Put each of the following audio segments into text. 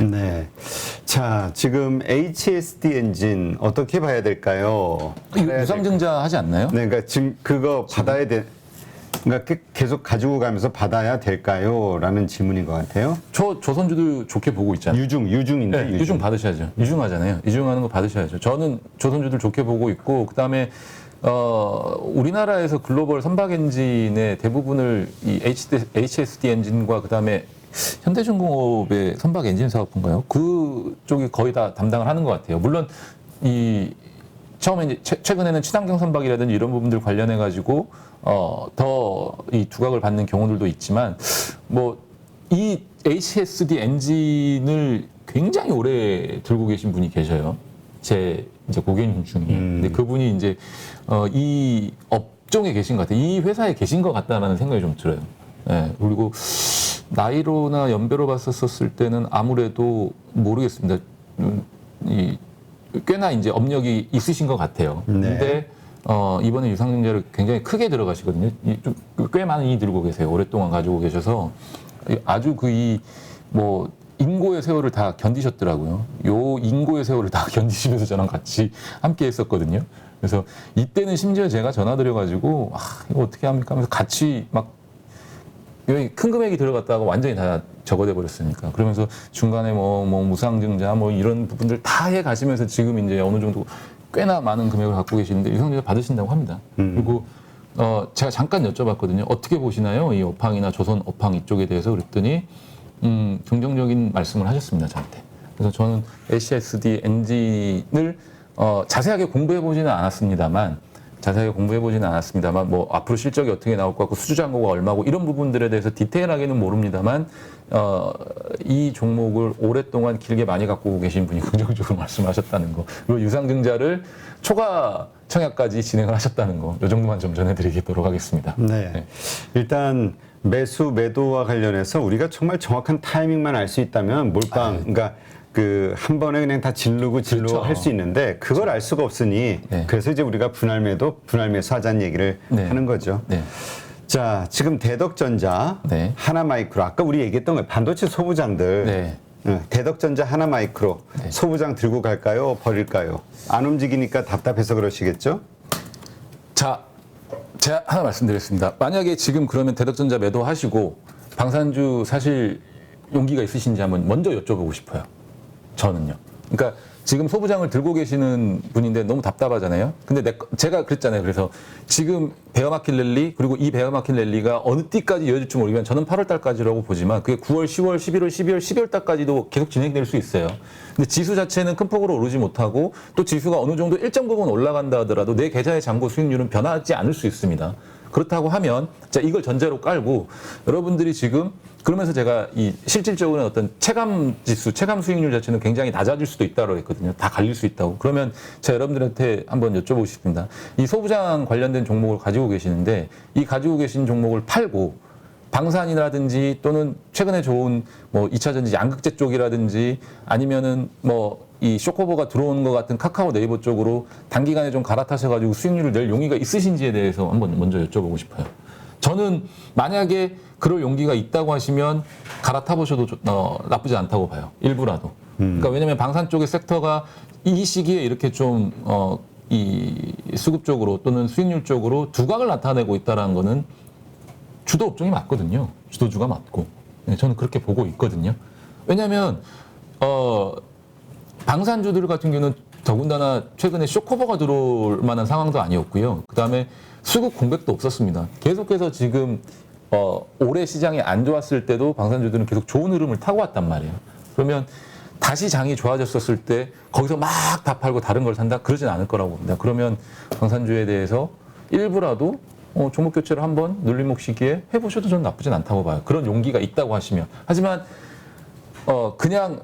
네. 자, 지금 HSD 엔진 어떻게 봐야 될까요? 이거 유상증자 하지 않나요? 네, 그러니까 지금 그거 받아야 돼. 그러니까 계속 가지고 가면서 받아야 될까요? 라는 질문인 것 같아요. 조선주도 좋게 보고 있잖아요. 유중인데. 네, 유중 받으셔야죠. 유중하잖아요. 유중하는 거 받으셔야죠. 저는 조선주들 좋게 보고 있고, 그 다음에 우리나라에서 글로벌 선박 엔진의 대부분을 이 HSD 엔진과 그 다음에 현대중공업의 선박 엔진 사업인가요? 그쪽이 거의 다 담당을 하는 것 같아요. 물론 처음에 이제 최근에는 친환경 선박이라든지 이런 부분들 관련해 가지고 더 이 두각을 받는 경우들도 있지만 뭐 이 HSD 엔진을 굉장히 오래 들고 계신 분이 계셔요. 제 이제 고객님 중에. 근데 그분이 이제 이 업종에 계신 것 같아요. 이 회사에 계신 것 같다라는 생각이 좀 들어요. 네, 그리고 나이로나 연배로 봤었을 때는 아무래도 모르겠습니다. 꽤나 이제 업력이 있으신 것 같아요. 네. 근데 이번에 유상증자를 굉장히 크게 들어가시거든요. 꽤 많이 들고 계세요. 오랫동안 가지고 계셔서 아주 뭐 인고의 세월을 다 견디셨더라고요. 요 인고의 세월을 다 견디시면서 저랑 같이 함께 했었거든요. 그래서 이때는 심지어 제가 전화드려가지고 이거 어떻게 합니까 하면서 같이 막 큰 금액이 들어갔다가 완전히 다 적어내 버렸으니까. 그러면서 중간에 뭐 무상증자 뭐 이런 부분들 다 해 가시면서 지금 이제 어느 정도 꽤나 많은 금액을 갖고 계시는데 유상증자 받으신다고 합니다. 그리고 제가 잠깐 여쭤봤거든요. 어떻게 보시나요? 이 업황이나 조선 업황 이쪽에 대해서 그랬더니 긍정적인 말씀을 하셨습니다. 저한테. 그래서 저는 HSD 엔진을 자세하게 공부해 보지는 않았습니다만 뭐 앞으로 실적이 어떻게 나올 것 같고 수주잔고가 얼마고 이런 부분들에 대해서 디테일하게는 모릅니다만 이 종목을 오랫동안 길게 많이 갖고 계신 분이 긍정적으로 말씀하셨다는 거, 그리고 유상증자를 초과 청약까지 진행을 하셨다는 거, 이 정도만 좀 전해드리도록 하겠습니다. 네. 네. 일단 매도와 관련해서 우리가 정말 정확한 타이밍만 알 수 있다면 몰빵, 그러니까 한 번에 그냥 다 질르고 그렇죠. 할 수 있는데 그걸 알 수가 없으니 네. 그래서 이제 우리가 분할 매수 하자는 얘기를 네. 하는 거죠. 네. 자, 지금 대덕전자, 네. 하나마이크로, 아까 우리 얘기했던 거예요. 반도체 소부장들. 네. 대덕전자, 하나마이크로 네. 소부장 들고 갈까요? 버릴까요? 안 움직이니까 답답해서 그러시겠죠? 자, 제가 하나 말씀드리겠습니다. 만약에 지금 그러면 대덕전자 매도하시고 방산주 사실 용기가 있으신지 한번 먼저 여쭤보고 싶어요. 저는요. 그러니까 지금 소부장을 들고 계시는 분인데 너무 답답하잖아요. 근데 제가 그랬잖아요. 그래서 지금 베어마켓 랠리, 그리고 이 베어마켓 랠리가 어느 때까지 이어질지 모르겠지만 저는 8월 달까지라고 보지만 그게 9월, 10월, 11월, 12월, 12월 달까지도 계속 진행될 수 있어요. 근데 지수 자체는 큰 폭으로 오르지 못하고 또 지수가 어느 정도 일정 부분 올라간다 하더라도 내 계좌의 잔고 수익률은 변하지 않을 수 있습니다. 그렇다고 하면 자, 이걸 전제로 깔고 여러분들이 지금 그러면서 제가 이 실질적으로는 어떤 체감 지수, 체감 수익률 자체는 굉장히 낮아질 수도 있다고 했거든요. 다 갈릴 수 있다고. 그러면 제가 여러분들한테 한번 여쭤보고 싶습니다. 이 소부장 관련된 종목을 가지고 계시는데 이 가지고 계신 종목을 팔고 방산이라든지 또는 최근에 좋은 뭐 2차 전지 양극재 쪽이라든지 아니면은 뭐 이 쇼커버가 들어오는 것 같은 카카오 네이버 쪽으로 단기간에 좀 갈아타셔가지고 수익률을 낼 용의가 있으신지에 대해서 한번 먼저 여쭤보고 싶어요. 저는 만약에 그럴 용기가 있다고 하시면 갈아타 보셔도 나쁘지 않다고 봐요. 일부라도. 그러니까 왜냐하면 방산 쪽의 섹터가 이 시기에 이렇게 좀 이 수급 쪽으로 또는 수익률 쪽으로 두각을 나타내고 있다는 거는 주도 업종이 맞거든요. 주도주가 맞고. 네, 저는 그렇게 보고 있거든요. 왜냐하면 방산주들 같은 경우는 더군다나 최근에 쇼커버가 들어올 만한 상황도 아니었고요. 그 다음에 수급 공백도 없었습니다. 계속해서 지금 올해 시장이 안 좋았을 때도 방산주들은 계속 좋은 흐름을 타고 왔단 말이에요. 그러면 다시 장이 좋아졌었을 때 거기서 막 다 팔고 다른 걸 산다? 그러진 않을 거라고 봅니다. 그러면 방산주에 대해서 일부라도 종목 교체를 한번 눌림목 시기에 해보셔도 저는 나쁘진 않다고 봐요. 그런 용기가 있다고 하시면. 하지만 그냥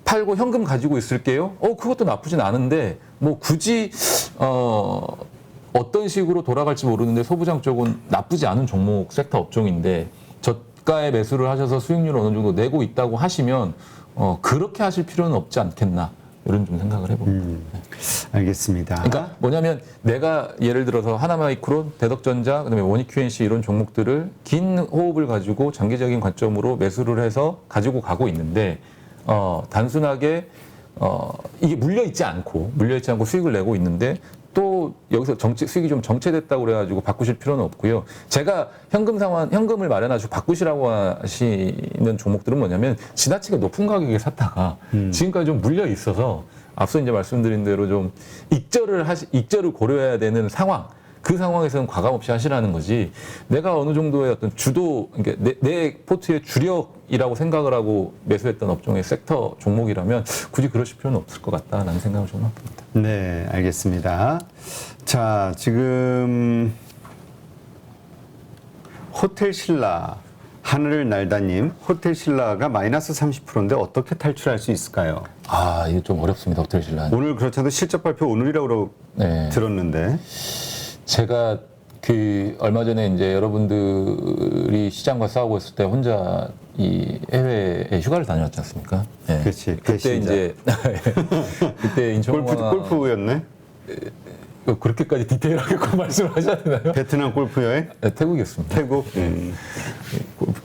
팔고 현금 가지고 있을게요. 그것도 나쁘진 않은데 뭐 굳이 어떤 식으로 돌아갈지 모르는데 소부장 쪽은 나쁘지 않은 종목 섹터 업종인데 저가에 매수를 하셔서 수익률을 어느 정도 내고 있다고 하시면 그렇게 하실 필요는 없지 않겠나 이런 좀 생각을 해봅니다. 알겠습니다. 그러니까 뭐냐면 내가 예를 들어서 하나마이크론, 대덕전자, 그다음에 원익 QNC 이런 종목들을 긴 호흡을 가지고 장기적인 관점으로 매수를 해서 가지고 가고 있는데 단순하게 이게 물려 있지 않고 수익을 내고 있는데 또 여기서 수익이 좀 정체됐다고 그래가지고 바꾸실 필요는 없고요. 제가 현금을 마련하시고 바꾸시라고 하시는 종목들은 뭐냐면 지나치게 높은 가격에 샀다가 지금까지 좀 물려 있어서 앞서 이제 말씀드린 대로 좀 익절을 고려해야 되는 상황. 그 상황에서는 과감 없이 하시라는 거지. 내가 어느 정도의 어떤 그러니까 내 포트의 주력이라고 생각을 하고 매수했던 업종의 섹터 종목이라면 굳이 그러실 필요는 없을 것 같다라는 생각을 좀 합니다. 네, 알겠습니다. 자, 지금 호텔 신라 하늘을 날다님, 호텔 신라가 마이너스 30%인데 어떻게 탈출할 수 있을까요? 이거 좀 어렵습니다. 호텔 신라. 오늘 그렇지 않아도 실적 발표 오늘이라고 네. 들었는데. 제가 얼마 전에 이제 여러분들이 시장과 싸우고 있을 때 혼자 이 해외에 휴가를 다녀왔지 않습니까? 네. 그렇지. 그때 이제 그때 인천공항 골프였네. 그렇게까지 디테일하게 꼭 말씀을 하셔야 되나요? 베트남 골프 여행? 네, 태국이었습니다. 태국.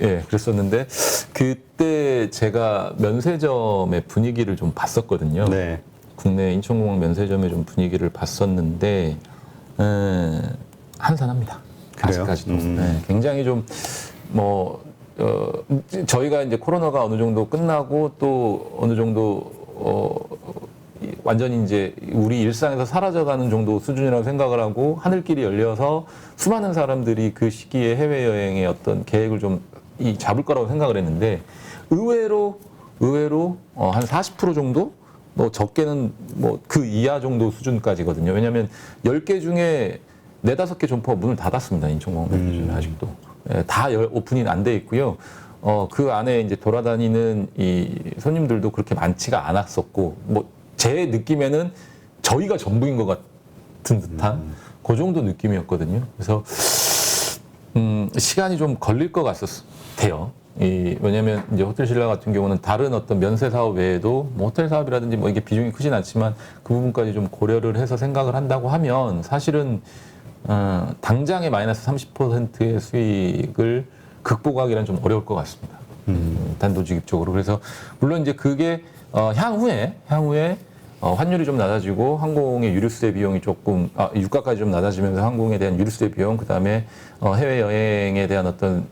예, 그랬었는데 그때 제가 면세점의 분위기를 좀 봤었거든요. 네. 국내 인천공항 면세점의 좀 분위기를 봤었는데 한산합니다. 그래요? 아직까지도. 네, 굉장히 좀 저희가 이제 코로나가 어느 정도 끝나고 또 어느 정도 완전히 이제 우리 일상에서 사라져가는 정도 수준이라고 생각을 하고 하늘길이 열려서 수많은 사람들이 그 시기에 해외여행의 어떤 계획을 좀 잡을 거라고 생각을 했는데 의외로 한 40% 정도? 적게는 그 이하 정도 수준까지거든요. 왜냐하면 10개 중에 4, 5개 점포가 문을 닫았습니다. 인천공항 면세점이 아직도. 예, 다 오픈이 안 돼 있고요. 그 안에 이제 돌아다니는 이 손님들도 그렇게 많지가 않았었고, 제 느낌에는 저희가 전부인 것 같은 듯한 그 정도 느낌이었거든요. 그래서, 시간이 좀 걸릴 것 같아요. 왜냐면 이제 호텔 신라 같은 경우는 다른 어떤 면세 사업 외에도 호텔 사업이라든지 이게 비중이 크진 않지만 그 부분까지 좀 고려를 해서 생각을 한다고 하면 사실은 당장의 마이너스 30%의 수익을 극복하기는 좀 어려울 것 같습니다. 단도직입적으로. 그래서 물론 이제 그게 향후에 환율이 좀 낮아지고 항공의 유류세 비용이 조금 유가까지 좀 낮아지면서 항공에 대한 유류세 비용, 그다음에 해외 여행에 대한 어떤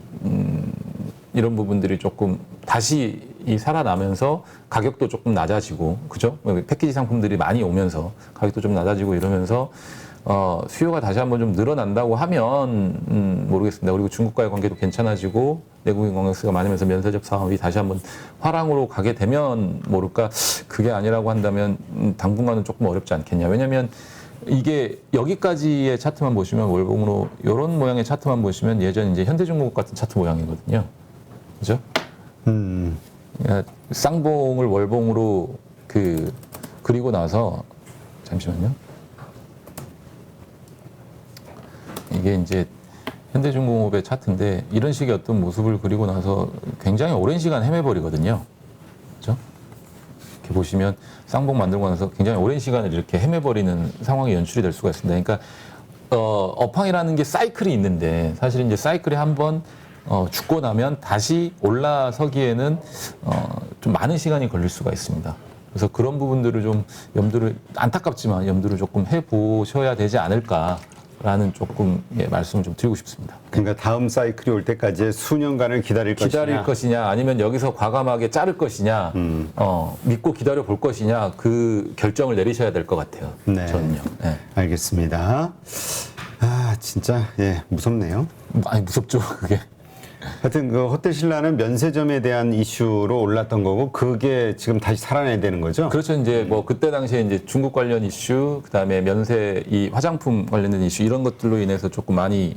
이런 부분들이 조금 다시 살아나면서 가격도 조금 낮아지고, 그죠? 패키지 상품들이 많이 오면서 가격도 좀 낮아지고 이러면서 수요가 다시 한번 좀 늘어난다고 하면 모르겠습니다. 그리고 중국과의 관계도 괜찮아지고 내국인 관광수가 많으면서 면세점 사업이 다시 한번 화랑으로 가게 되면 모를까. 그게 아니라고 한다면 당분간은 조금 어렵지 않겠냐. 왜냐하면 이게 여기까지의 차트만 보시면 월봉으로 이런 모양의 차트만 보시면 예전 이제 현대중공업 같은 차트 모양이거든요. 그죠? 쌍봉을 월봉으로 그리고 나서 잠시만요. 이게 이제 현대중공업의 차트인데 이런 식의 어떤 모습을 그리고 나서 굉장히 오랜 시간 헤매버리거든요. 그죠? 이렇게 보시면 쌍봉 만들고 나서 굉장히 오랜 시간을 이렇게 헤매버리는 상황이 연출이 될 수가 있습니다. 그러니까 업황이라는 게 사이클이 있는데 사실 이제 사이클이 한번 죽고 나면 다시 올라서기에는 좀 많은 시간이 걸릴 수가 있습니다. 그래서 그런 부분들을 좀 안타깝지만 염두를 조금 해보셔야 되지 않을까라는 조금 말씀을 좀 드리고 싶습니다. 그러니까 다음 사이클이 올 때까지 수년간을 기다릴 것이냐 아니면 여기서 과감하게 자를 것이냐 믿고 기다려 볼 것이냐 그 결정을 내리셔야 될 것 같아요. 네. 저는요. 네. 알겠습니다. 진짜 무섭네요. 아니 무섭죠 그게. 하여튼 그 호텔 신라는 면세점에 대한 이슈로 올랐던 거고 그게 지금 다시 살아나야 되는 거죠? 그렇죠. 이제 그때 당시에 이제 중국 관련 이슈, 그다음에 면세 이 화장품 관련된 이슈 이런 것들로 인해서 조금 많이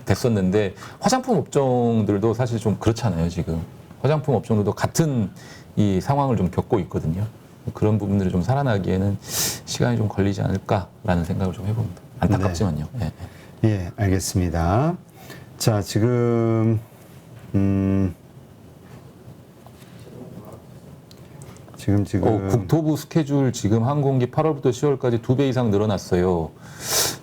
됐었는데 화장품 업종들도 사실 좀 그렇잖아요. 지금 화장품 업종들도 같은 이 상황을 좀 겪고 있거든요. 그런 부분들이 좀 살아나기에는 시간이 좀 걸리지 않을까라는 생각을 좀 해봅니다. 안타깝지만요. 네. 예, 알겠습니다. 자, 지금 국토부 스케줄 지금 항공기 8월부터 10월까지 2배 이상 늘어났어요.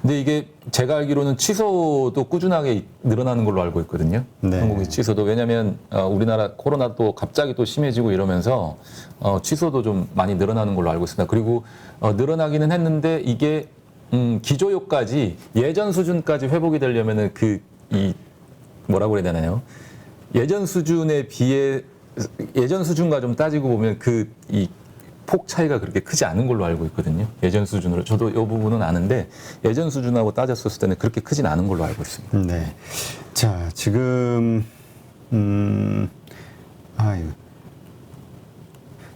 근데 이게 제가 알기로는 취소도 꾸준하게 늘어나는 걸로 알고 있거든요. 네. 항공기 취소도. 왜냐하면 우리나라 코로나 또 갑자기 또 심해지고 이러면서 취소도 좀 많이 늘어나는 걸로 알고 있습니다. 그리고 늘어나기는 했는데 이게 기조효까지 예전 수준까지 회복이 되려면은 뭐라고 그래야 되나요? 예전 수준에 비해 예전 수준과 좀 따지고 보면 이 폭 차이가 그렇게 크지 않은 걸로 알고 있거든요. 예전 수준으로. 저도 이 부분은 아는데 예전 수준하고 따졌을 때는 그렇게 크진 않은 걸로 알고 있습니다. 네. 자, 지금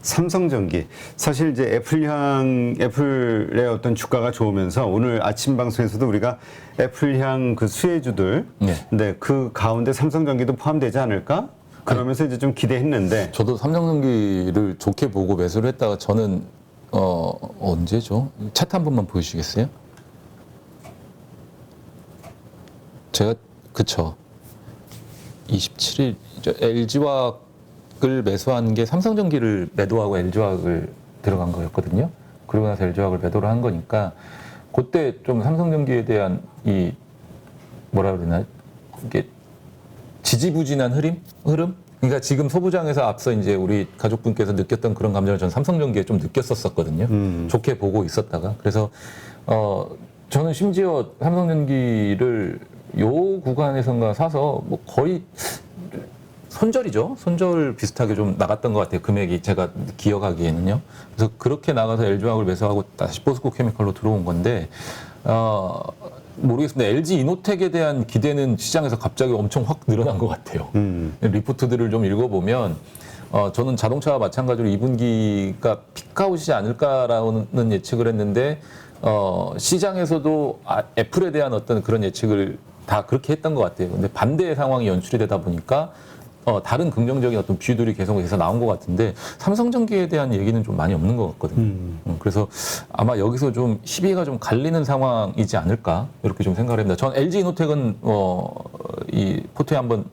삼성전기 사실 이제 애플의 어떤 주가가 좋으면서 오늘 아침 방송에서도 우리가 애플향 그 수혜주들, 네, 그 가운데 삼성전기도 포함되지 않을까? 그러면서 이제 좀 기대했는데 저도 삼성전기를 좋게 보고 매수를 했다가 저는 언제죠? 차트 한 번만 보여주시겠어요? 제가 그쵸 27일 LG화학을 매수한 게 삼성전기를 매도하고 LG화학을 들어간 거였거든요. 그리고 나서 LG화학을 매도를 한 거니까 그때 좀 삼성전기에 대한 이 뭐라 그러나 이게 지지부진한 흐름? 그러니까 지금 소부장에서 앞서 이제 우리 가족분께서 느꼈던 그런 감정을 전 삼성전기에 좀 느꼈었거든요. 좋게 보고 있었다가. 그래서, 저는 심지어 삼성전기를 요 구간에선가 사서 뭐 거의 손절이죠. 손절 비슷하게 좀 나갔던 것 같아요. 금액이 제가 기억하기에는요. 그래서 그렇게 나가서 LG화학을 매수하고 다시 포스코 케미컬로 들어온 건데, 모르겠습니다. LG 이노텍에 대한 기대는 시장에서 갑자기 엄청 확 늘어난 것 같아요. 리포트들을 좀 읽어보면 저는 자동차와 마찬가지로 2분기가 피크아웃이지 않을까라는 예측을 했는데 시장에서도 애플에 대한 어떤 그런 예측을 다 그렇게 했던 것 같아요. 근데 반대의 상황이 연출이 되다 보니까 다른 긍정적인 어떤 뷰들이 계속해서 나온 것 같은데 삼성전기에 대한 얘기는 좀 많이 없는 것 같거든요. 그래서 아마 여기서 좀 시비가 좀 갈리는 상황이지 않을까 이렇게 좀 생각을 합니다. 전 LG 이노텍은 이 포트에 한번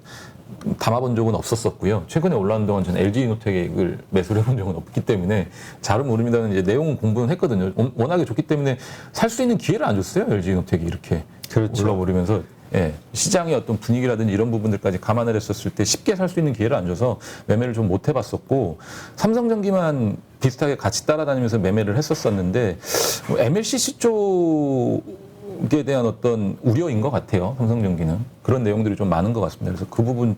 담아본 적은 없었었고요. 최근에 올라오는 동안 저는 LG 이노텍을 매수를 해본 적은 없기 때문에 잘은 모릅니다는 이제 내용은 공부는 했거든요. 워낙에 좋기 때문에 살 수 있는 기회를 안 줬어요. LG 이노텍이 이렇게 그렇죠. 올라버리면서. 예, 시장의 어떤 분위기라든지 이런 부분들까지 감안을 했었을 때 쉽게 살 수 있는 기회를 안 줘서 매매를 좀 못 해봤었고 삼성전기만 비슷하게 같이 따라다니면서 매매를 했었었는데 MLCC 쪽에 대한 어떤 우려인 것 같아요. 삼성전기는 그런 내용들이 좀 많은 것 같습니다. 그래서 그 부분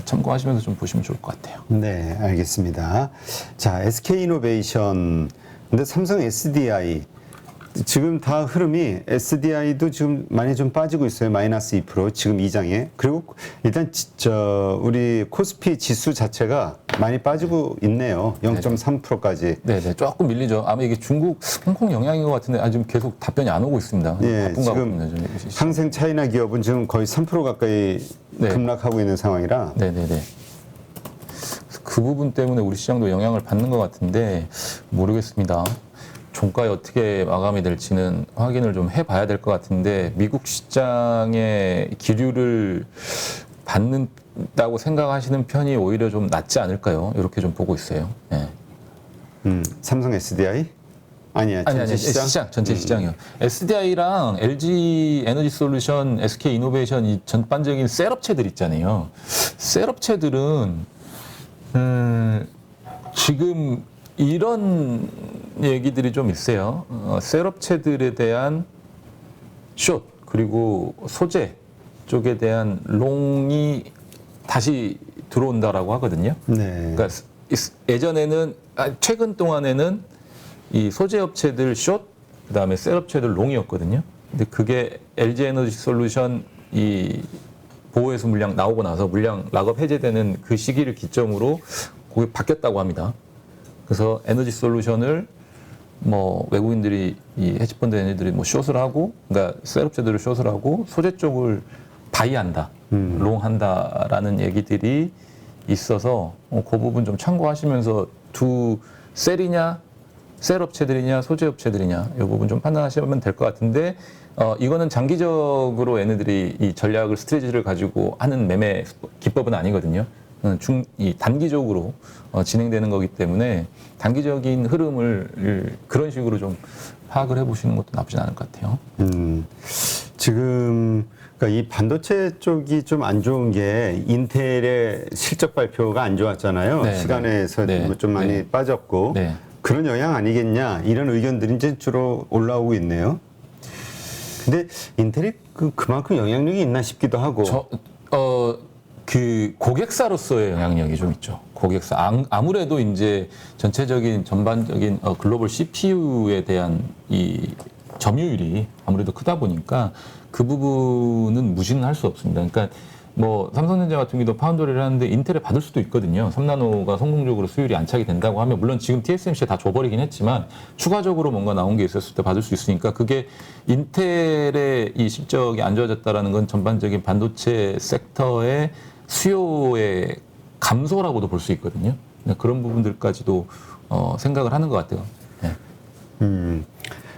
참고하시면서 좀 보시면 좋을 것 같아요. 네, 알겠습니다. 자, SK이노베이션 근데 삼성 SDI 지금 다 흐름이 SDI도 지금 많이 좀 빠지고 있어요. 마이너스 2% 지금 2장에. 그리고 일단 우리 코스피 지수 자체가 많이 빠지고 있네요. 0.3%까지. 네네, 조금 밀리죠. 아마 이게 중국, 홍콩 영향인 것 같은데 지금 계속 답변이 안 오고 있습니다. 예, 바쁜가 보군요. 지금 항생 차이나 기업은 지금 거의 3% 가까이 급락하고 있는 상황이라. 네네네. 그 부분 때문에 우리 시장도 영향을 받는 것 같은데 모르겠습니다. 종가에 어떻게 마감이 될지는 확인을 좀 해봐야 될 것 같은데 미국 시장의 기류를 받는다고 생각하시는 편이 오히려 좀 낫지 않을까요? 이렇게 좀 보고 있어요. 네. 삼성 SDI? 아니야, 전체 시장? 전체 시장이요. SDI랑 LG 에너지 솔루션, SK 이노베이션 이 전반적인 셀업체들 있잖아요. 셀업체들은 지금 이런 얘기들이 좀 있어요. 셀업체들에 대한 숏 그리고 소재 쪽에 대한 롱이 다시 들어온다라고 하거든요. 네. 그러니까 예전에는 최근 동안에는 이 소재 업체들 숏 그다음에 셀업체들 롱이었거든요. 근데 그게 LG 에너지 솔루션 이 보호해수 물량 나오고 나서 물량 락업 해제되는 그 시기를 기점으로 그게 바뀌었다고 합니다. 그래서 에너지 솔루션을 뭐 외국인들이 이 헤지펀드 애들이 뭐 숏을 하고, 그러니까 셀업체들을 숏을 하고 소재 쪽을 바이한다, 롱한다라는 얘기들이 있어서 그 부분 좀 참고하시면서 두 셀이냐, 셀업체들이냐, 소재업체들이냐 이 부분 좀 판단하시면 될 것 같은데 이거는 장기적으로 얘네들이 이 전략을 스트레지를 가지고 하는 매매 기법은 아니거든요. 이 단기적으로 진행되는 거기 때문에 단기적인 흐름을 그런 식으로 좀 파악을 해보시는 것도 나쁘지 않을 것 같아요. 지금 그러니까 이 반도체 쪽이 좀 안 좋은 게 인텔의 실적 발표가 안 좋았잖아요. 네, 시간에서 네, 좀 많이 네. 빠졌고 네. 그런 영향 아니겠냐 이런 의견들이 이제 주로 올라오고 있네요. 근데 인텔이 그만큼 영향력이 있나 싶기도 하고. 그 고객사로서의 영향력이 좀 있죠. 고객사. 아무래도 이제 전체적인 전반적인 글로벌 CPU에 대한 이 점유율이 아무래도 크다 보니까 그 부분은 무시는 할 수 없습니다. 그러니까 뭐 삼성전자 같은 경우도 파운더리를 하는데 인텔에 받을 수도 있거든요. 3나노가 성공적으로 수율이 안착이 된다고 하면 물론 지금 TSMC에 다 줘버리긴 했지만 추가적으로 뭔가 나온 게 있었을 때 받을 수 있으니까 그게 인텔의 이 실적이 안 좋아졌다라는 건 전반적인 반도체 섹터의 수요의 감소라고도 볼 수 있거든요. 그런 부분들까지도 생각을 하는 것 같아요. 네.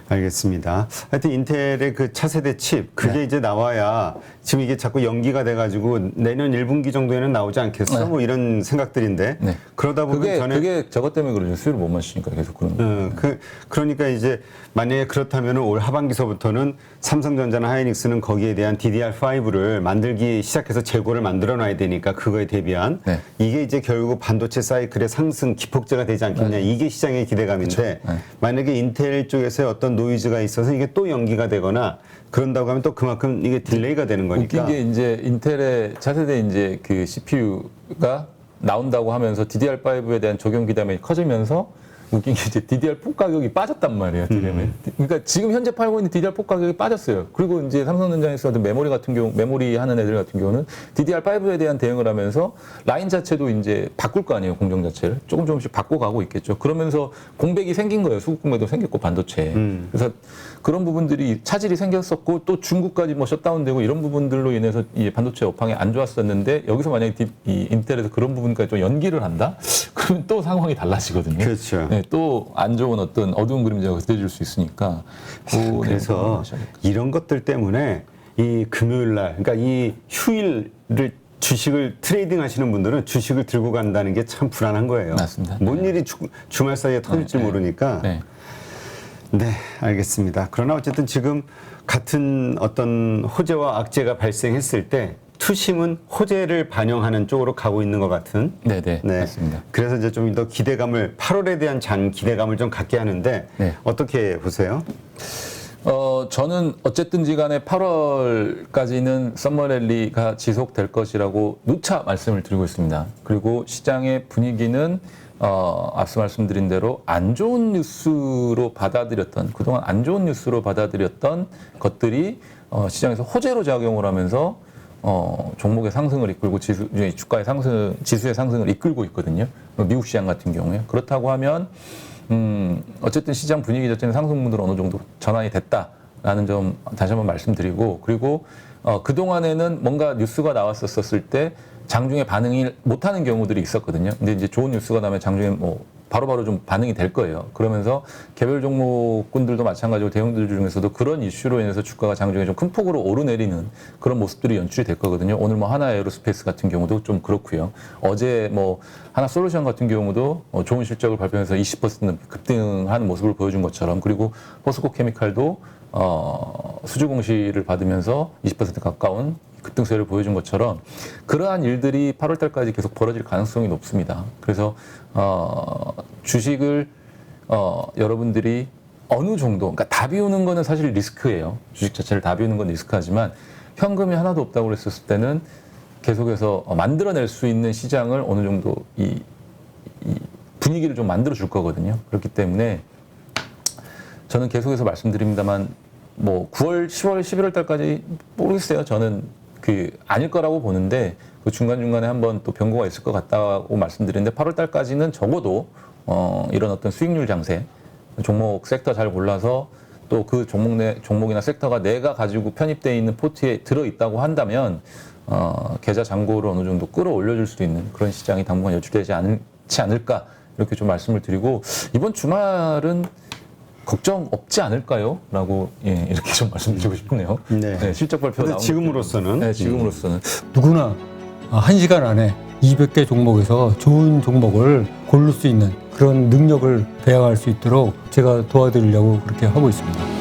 알겠습니다. 하여튼 인텔의 그 차세대 칩 그게 네. 이제 나와야 지금 이게 자꾸 연기가 돼가지고 내년 1분기 정도에는 나오지 않겠어? 네. 뭐 이런 생각들인데 네. 그러다 보면 그게 저것 때문에 그러죠. 수율을 못 맞추니까 계속 그런 거예요. 그러니까 이제 만약에 그렇다면 올 하반기서부터는 삼성전자나 하이닉스는 거기에 대한 DDR5를 만들기 시작해서 재고를 만들어 놔야 되니까 그거에 대비한 네. 이게 이제 결국 반도체 사이클의 상승 기폭제가 되지 않겠냐 이게 시장의 기대감인데 네. 만약에 인텔 쪽에서의 어떤 노이즈가 있어서 이게 또 연기가 되거나 그런다고 하면 또 그만큼 이게 딜레이가 되는 거니까. 웃긴 게 이제 인텔의 차세대 이제 그 CPU가 나온다고 하면서 DDR5에 대한 적용 기대감이 커지면서 웃긴 게 이제 DDR4 가격이 빠졌단 말이에요, DRAM에. 그러니까 지금 현재 팔고 있는 DDR4 가격이 빠졌어요. 그리고 이제 삼성전자에서 메모리 같은 경우, 메모리 하는 애들 같은 경우는 DDR5에 대한 대응을 하면서 라인 자체도 이제 바꿀 거 아니에요, 공정 자체를. 조금씩 바꿔가고 있겠죠. 그러면서 공백이 생긴 거예요, 수급 공백도 생겼고, 반도체에. 그래서 그런 부분들이 차질이 생겼었고, 또 중국까지 뭐 셧다운되고 이런 부분들로 인해서 이 반도체 업황이 안 좋았었는데, 여기서 만약에 이 인텔에서 그런 부분까지 좀 연기를 한다? 그러면 또 상황이 달라지거든요. 그렇죠. 네, 또 안 좋은 어떤 어두운 그림자가 그려질 수 있으니까. 그래서 이런 것들 때문에 이 금요일 날, 그러니까 이 휴일을 주식을 트레이딩 하시는 분들은 주식을 들고 간다는 게 참 불안한 거예요. 맞습니다. 뭔 일이 주말 사이에 터질지 네. 모르니까. 네. 네, 알겠습니다. 그러나 어쨌든 지금 같은 어떤 호재와 악재가 발생했을 때 투심은 호재를 반영하는 쪽으로 가고 있는 것 같은. 네네. 맞습니다. 그래서 이제 좀 더 기대감을 8월에 대한 기대감을 좀 갖게 하는데 네. 어떻게 보세요? 저는 어쨌든지 간에 8월까지는 썸머랠리가 지속될 것이라고 누차 말씀을 드리고 있습니다. 그리고 시장의 분위기는 앞서 말씀드린 대로 안 좋은 뉴스로 받아들였던, 그동안 안 좋은 뉴스로 받아들였던 것들이 시장에서 호재로 작용을 하면서 종목의 상승을 이끌고 주가의 상승, 지수의 상승을 이끌고 있거든요. 미국 시장 같은 경우에. 그렇다고 하면 어쨌든 시장 분위기 자체는 상승분으로 어느 정도 전환이 됐다라는 점 다시 한번 말씀드리고, 그리고 그동안에는 뭔가 뉴스가 나왔었을 때 장중에 반응이 못하는 경우들이 있었거든요. 근데 이제 좋은 뉴스가 나면 장중에 뭐 바로바로 좀 반응이 될 거예요. 그러면서 개별 종목군들도 마찬가지로 대형들 중에서도 그런 이슈로 인해서 주가가 장중에 좀 큰 폭으로 오르내리는 그런 모습들이 연출이 될 거거든요. 오늘 뭐 하나 에어로스페이스 같은 경우도 좀 그렇고요. 어제 뭐 하나 솔루션 같은 경우도 좋은 실적을 발표해서 20% 급등하는 모습을 보여준 것처럼, 그리고 포스코 케미칼도 수주 공시를 받으면서 20% 가까운 급등세를 보여준 것처럼 그러한 일들이 8월 달까지 계속 벌어질 가능성이 높습니다. 그래서 주식을 여러분들이 어느 정도, 그러니까 다 비우는 거는 사실 리스크예요. 주식 자체를 다 비우는 건 리스크하지만 현금이 하나도 없다고 그랬을 때는 계속해서 만들어낼 수 있는 시장을 어느 정도 이 분위기를 좀 만들어 줄 거거든요. 그렇기 때문에 저는 계속해서 말씀드립니다만 뭐 9월, 10월, 11월 달까지 모르겠어요. 저는 아닐 거라고 보는데 그 중간중간에 한번 또 변고가 있을 것 같다고 말씀드리는데 8월 달까지는 적어도 이런 어떤 수익률 장세, 종목 섹터 잘 골라서 또 그 종목이나 섹터가 내가 가지고 편입되어 있는 포트에 들어있다고 한다면 계좌 잔고를 어느 정도 끌어올려줄 수 있는 그런 시장이 당분간 연출되지 않지 않을까 이렇게 좀 말씀을 드리고, 이번 주말은 걱정 없지 않을까요? 라고 이렇게 좀 말씀드리고 싶네요. 네. 실적 발표 나오는 지금으로서는 네, 지금으로서는 누구나 1시간 안에 200개 종목에서 좋은 종목을 고를 수 있는 그런 능력을 배양할 수 있도록 제가 도와드리려고 그렇게 하고 있습니다.